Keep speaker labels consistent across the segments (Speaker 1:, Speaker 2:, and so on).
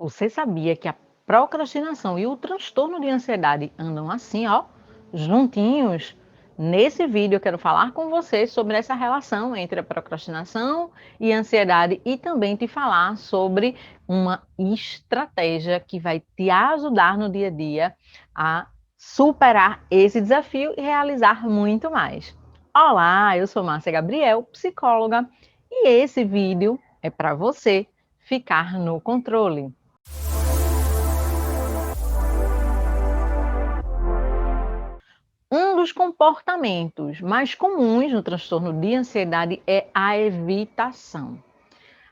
Speaker 1: Você sabia que a procrastinação e o transtorno de ansiedade andam assim, ó, juntinhos? Nesse vídeo eu quero falar com você sobre essa relação entre a procrastinação e a ansiedade e também te falar sobre uma estratégia que vai te ajudar no dia a dia a superar esse desafio e realizar muito mais. Olá, eu sou Márcia Gabriel, psicóloga, e esse vídeo é para você ficar no controle. Um dos comportamentos mais comuns no transtorno de ansiedade é a evitação.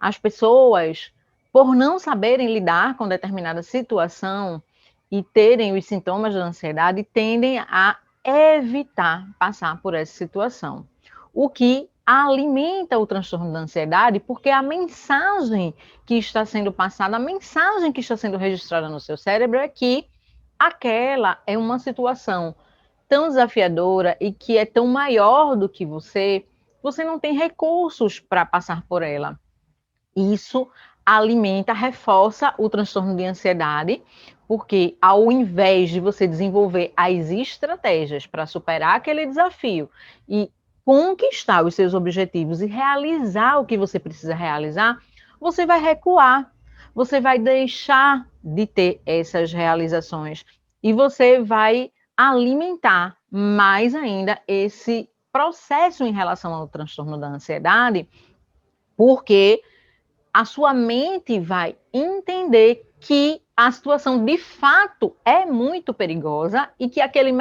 Speaker 1: As pessoas, por não saberem lidar com determinada situação e terem os sintomas da ansiedade, tendem a evitar passar por essa situação. O que alimenta o transtorno da ansiedade, porque a mensagem que está sendo passada, a mensagem que está sendo registrada no seu cérebro é que aquela é uma situação tão desafiadora e que é tão maior do que você não tem recursos para passar por ela. Isso alimenta, reforça o transtorno de ansiedade, porque ao invés de você desenvolver as estratégias para superar aquele desafio e conquistar os seus objetivos e realizar o que você precisa realizar, você vai recuar, você vai deixar de ter essas realizações e você vai alimentar mais ainda esse processo em relação ao transtorno da ansiedade, porque a sua mente vai entender que a situação de fato é muito perigosa e que aqueles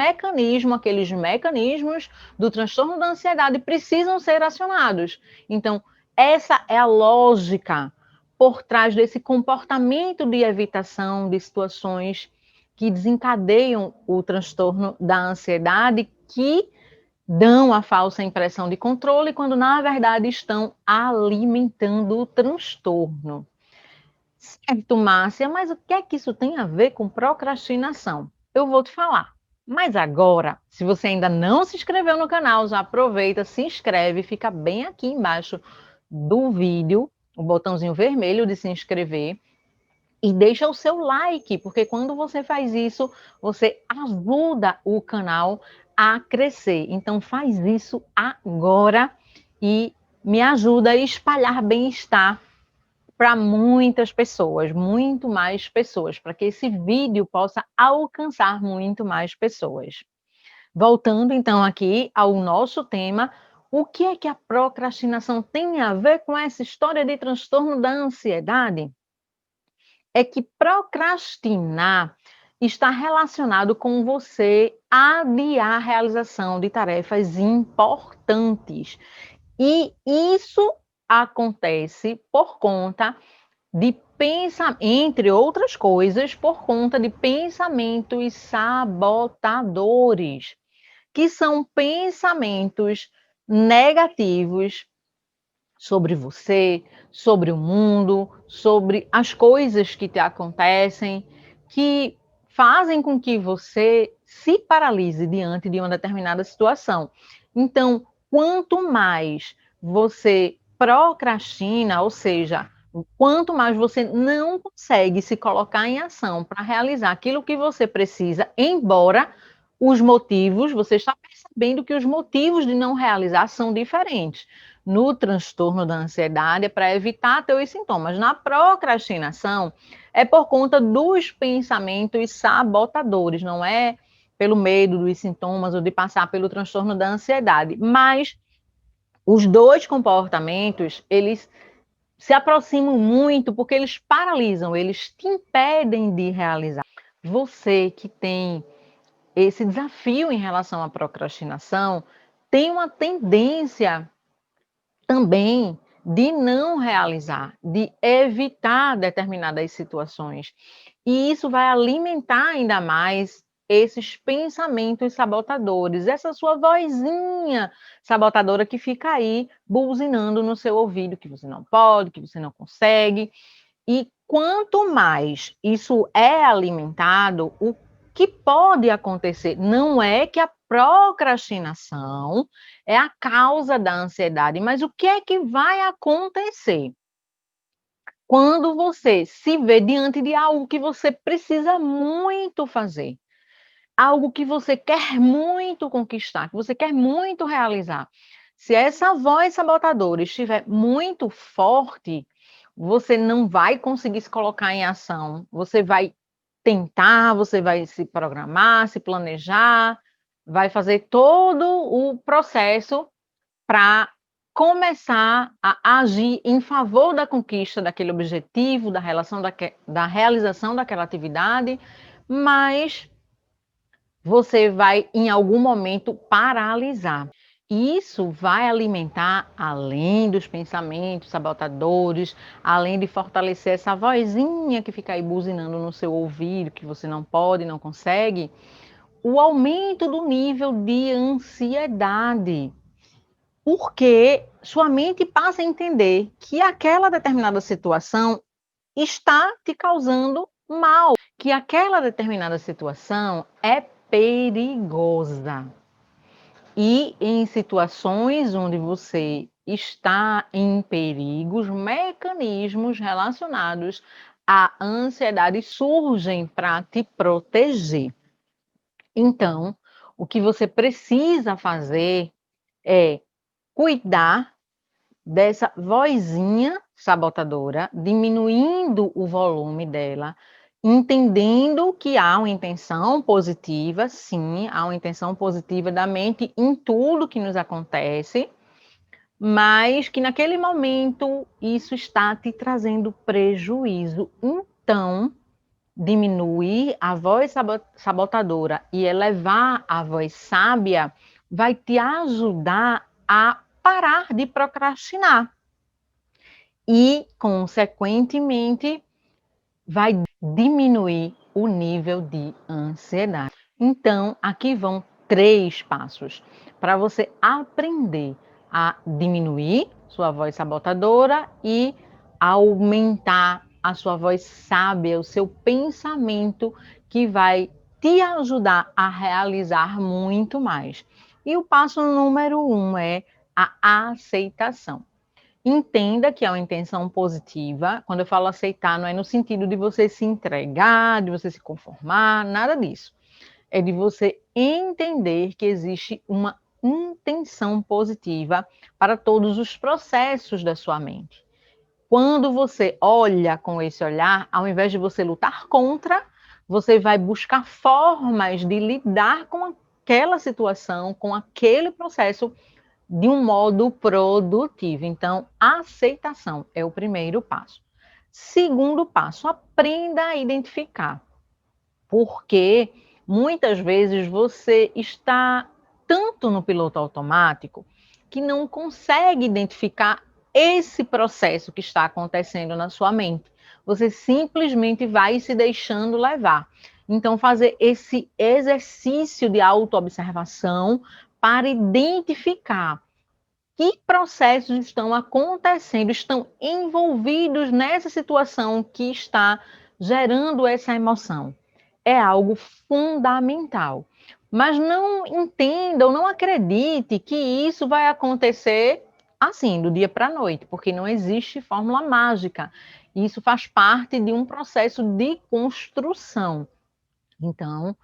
Speaker 1: mecanismos do transtorno da ansiedade precisam ser acionados. Então, essa é a lógica por trás desse comportamento de evitação de situações que desencadeiam o transtorno da ansiedade, que dão a falsa impressão de controle, quando na verdade estão alimentando o transtorno. Certo, Márcia, mas o que é que isso tem a ver com procrastinação? Eu vou te falar. Mas agora, se você ainda não se inscreveu no canal, já aproveita, se inscreve, fica bem aqui embaixo do vídeo, o botãozinho vermelho de se inscrever, e deixa o seu like, porque quando você faz isso, você ajuda o canal a crescer. Então faz isso agora e me ajuda a espalhar bem-estar para muitas pessoas, muito mais pessoas, para que esse vídeo possa alcançar muito mais pessoas. Voltando então aqui ao nosso tema, o que é que a procrastinação tem a ver com essa história de transtorno da ansiedade? É que procrastinar está relacionado com você adiar a realização de tarefas importantes. E isso acontece por conta de entre outras coisas, por conta de pensamentos sabotadores, que são pensamentos negativos sobre você, sobre o mundo, sobre as coisas que te acontecem, que fazem com que você se paralise diante de uma determinada situação. Então, quanto mais você procrastina, ou seja, quanto mais você não consegue se colocar em ação para realizar aquilo que você precisa, embora os motivos, você está percebendo que os motivos de não realizar são diferentes. No transtorno da ansiedade é para evitar ter os sintomas. Na procrastinação é por conta dos pensamentos sabotadores, não é pelo medo dos sintomas ou de passar pelo transtorno da ansiedade. Mas os dois comportamentos, eles se aproximam muito porque eles paralisam, eles te impedem de realizar. Você que tem esse desafio em relação à procrastinação tem uma tendência também de não realizar, de evitar determinadas situações. E isso vai alimentar ainda mais esses pensamentos sabotadores, essa sua vozinha sabotadora que fica aí buzinando no seu ouvido, que você não pode, que você não consegue. E quanto mais isso é alimentado, o que pode acontecer não é que a procrastinação é a causa da ansiedade, mas o que é que vai acontecer? Quando você se vê diante de algo que você precisa muito fazer, algo que você quer muito conquistar, que você quer muito realizar. Se essa voz sabotadora estiver muito forte, você não vai conseguir se colocar em ação. Você vai tentar, você vai se programar, se planejar, vai fazer todo o processo para começar a agir em favor da conquista daquele objetivo, da realização daquela atividade, mas você vai, em algum momento, paralisar. E isso vai alimentar, além dos pensamentos sabotadores, além de fortalecer essa vozinha que fica aí buzinando no seu ouvido, que você não pode, não consegue, o aumento do nível de ansiedade. Porque sua mente passa a entender que aquela determinada situação está te causando mal, que aquela determinada situação é perigosa. E em situações onde você está em perigos, mecanismos relacionados à ansiedade surgem para te proteger. Então, o que você precisa fazer é cuidar dessa vozinha sabotadora, diminuindo o volume dela, entendendo que há uma intenção positiva, sim, há uma intenção positiva da mente em tudo que nos acontece, mas que naquele momento isso está te trazendo prejuízo. Então, diminuir a voz sabotadora e elevar a voz sábia vai te ajudar a parar de procrastinar e, consequentemente, vai diminuir o nível de ansiedade. Então, aqui vão 3 passos para você aprender a diminuir sua voz sabotadora e aumentar a sua voz sábia, o seu pensamento, que vai te ajudar a realizar muito mais. E o passo número 1 é a aceitação. Entenda que é uma intenção positiva. Quando eu falo aceitar, não é no sentido de você se entregar, de você se conformar, nada disso. É de você entender que existe uma intenção positiva para todos os processos da sua mente. Quando você olha com esse olhar, ao invés de você lutar contra, você vai buscar formas de lidar com aquela situação, com aquele processo de um modo produtivo. Então, a aceitação é o primeiro passo. Segundo passo, aprenda a identificar, porque muitas vezes você está tanto no piloto automático que não consegue identificar esse processo que está acontecendo na sua mente. Você simplesmente vai se deixando levar. Então, fazer esse exercício de autoobservação para identificar que processos estão acontecendo, estão envolvidos nessa situação que está gerando essa emoção. É algo fundamental. Mas não entenda ou não acredite que isso vai acontecer assim, do dia para a noite, porque não existe fórmula mágica. Isso faz parte de um processo de construção. Então,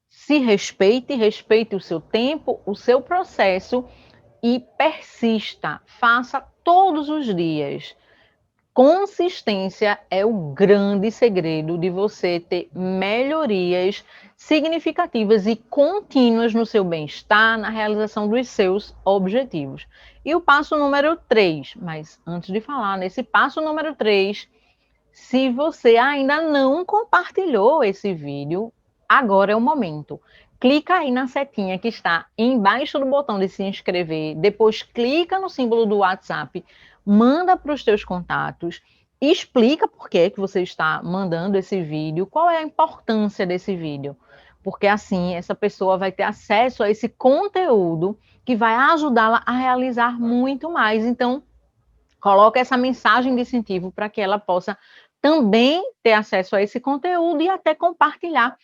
Speaker 1: se respeite, respeite o seu tempo, o seu processo e persista, faça todos os dias. Consistência é o grande segredo de você ter melhorias significativas e contínuas no seu bem-estar, na realização dos seus objetivos. E o passo número 3, mas antes de falar nesse passo número 3, se você ainda não compartilhou esse vídeo, agora é o momento. Clica aí na setinha que está embaixo do botão de se inscrever, depois clica no símbolo do WhatsApp, manda para os teus contatos, explica por que você está mandando esse vídeo, qual é a importância desse vídeo, porque assim essa pessoa vai ter acesso a esse conteúdo que vai ajudá-la a realizar muito mais. Então, coloca essa mensagem de incentivo para que ela possa também ter acesso a esse conteúdo e até compartilhar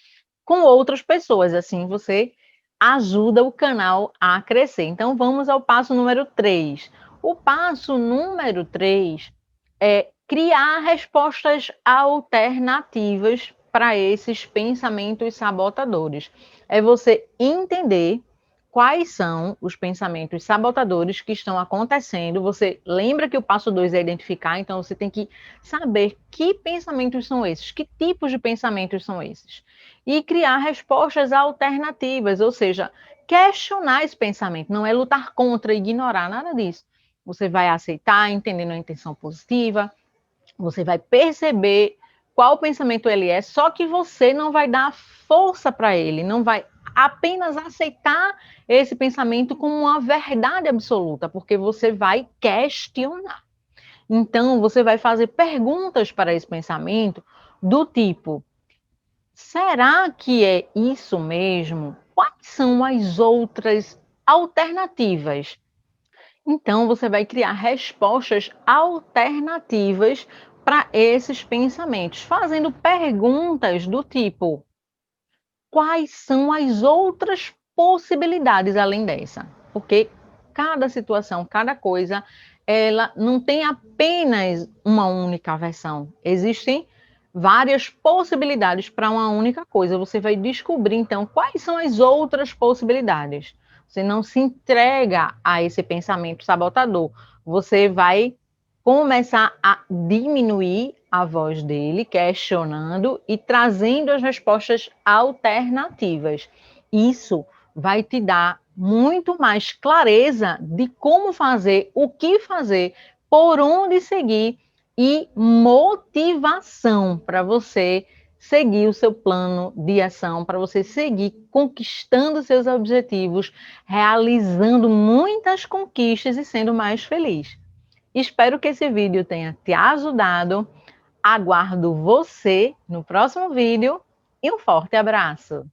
Speaker 1: com outras pessoas. Assim você ajuda o canal a crescer. Então vamos ao passo número 3. O passo número 3 é criar respostas alternativas para esses pensamentos sabotadores. É você entender quais são os pensamentos sabotadores que estão acontecendo. Você lembra que o passo 2 é identificar, então você tem que saber que pensamentos são esses, que tipos de pensamentos são esses. E criar respostas alternativas, ou seja, questionar esse pensamento, não é lutar contra, ignorar, nada disso. Você vai aceitar, entendendo a intenção positiva, você vai perceber qual pensamento ele é, só que você não vai dar força para ele, não vai apenas aceitar esse pensamento como uma verdade absoluta, porque você vai questionar. Então, você vai fazer perguntas para esse pensamento do tipo: será que é isso mesmo? Quais são as outras alternativas? Então, você vai criar respostas alternativas para esses pensamentos, fazendo perguntas do tipo: quais são as outras possibilidades além dessa? Porque cada situação, cada coisa, ela não tem apenas uma única versão. Existem várias possibilidades para uma única coisa. Você vai descobrir, então, quais são as outras possibilidades. Você não se entrega a esse pensamento sabotador. Você vai começar a diminuir a voz dele, questionando e trazendo as respostas alternativas. Isso vai te dar muito mais clareza de como fazer, o que fazer, por onde seguir e motivação para você seguir o seu plano de ação, para você seguir conquistando seus objetivos, realizando muitas conquistas e sendo mais feliz. Espero que esse vídeo tenha te ajudado. Aguardo você no próximo vídeo e um forte abraço!